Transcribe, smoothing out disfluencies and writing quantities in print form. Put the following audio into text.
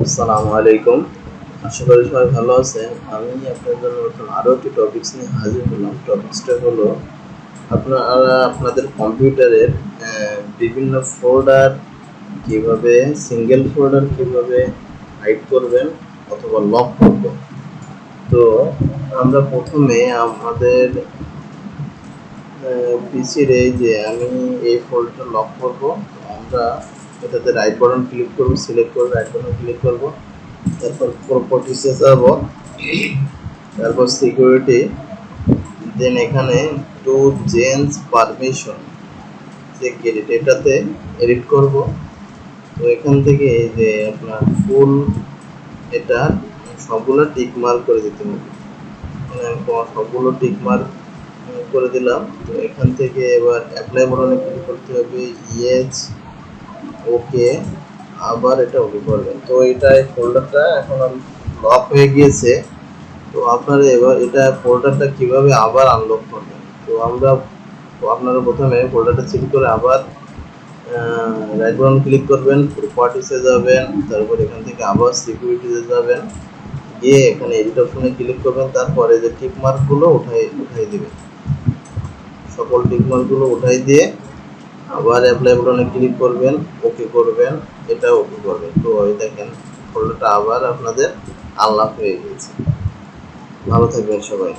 আসসালামু আলাইকুম। আশা করি সবাই ভালো আছেন। আমি আপনার জন্য নতুন আরও একটি টপিকস নিয়ে হাজির হলাম। টপিকসটা হলো আপনারা আপনাদের কম্পিউটারের বিভিন্ন ফোল্ডার কিভাবে সিঙ্গেল ফোল্ডার কিভাবে হাইড করবেন অথবা লক করবেন। তো আমরা প্রথমে আমাদের পিসির এই যে আমি এই ফোল্ডারটা লক করব। আমরা এটাতে রাইট বাটন ক্লিক করব, সিলেক্ট করে রাইট বাটন ক্লিক করব, তারপর প্রপার্টিসে যাব, তারপর সিকিউরিটি, দেন এখানে টু চেঞ্জ পারমিশন যে ক্রেডিট এটাতে এডিট করব। তো এখান থেকে এই যে আপনার ফুল এটা সবগুলো টিক মার্ক করে দিতে হবে। সবগুলো টিক মার্ক করে দিলাম। তো এখান থেকে এবার অ্যাপ্লাই বাটনে ক্লিক করতে হবে, ইয়েস, ওকে, আবার এটা ওকে করবেন। তো এটা ফোল্ডারটা এখন লক হয়ে গিয়েছে। তো আপনারা এবার এটা ফোল্ডারটা কিভাবে আবার আনলক করবেন। তো আপনারা প্রথমে ফোল্ডারটা সিলেক্ট করে আবার রাইট বাটন ক্লিক করবেন, প্রপার্টিসে যাবেন, তারপর এখান থেকে আবার সিকিউরিটিতে যাবেন, গিয়ে এখানে এডিট অপশনে ক্লিক করবেন, তারপরে যে টিক মার্কগুলো উঠাই দিবেন, সকল টিক মার্কগুলো উঠাই দিয়ে আবার অ্যাপ্লাই বাটনে ক্লিক করবেন, ওকে করবেন, এটা ওকে করবেন। তো এই দেখেন ফোল্ডারটা আবার আপনাদের আনলক হয়ে গেছে। ভালো থাকবেন সবাই।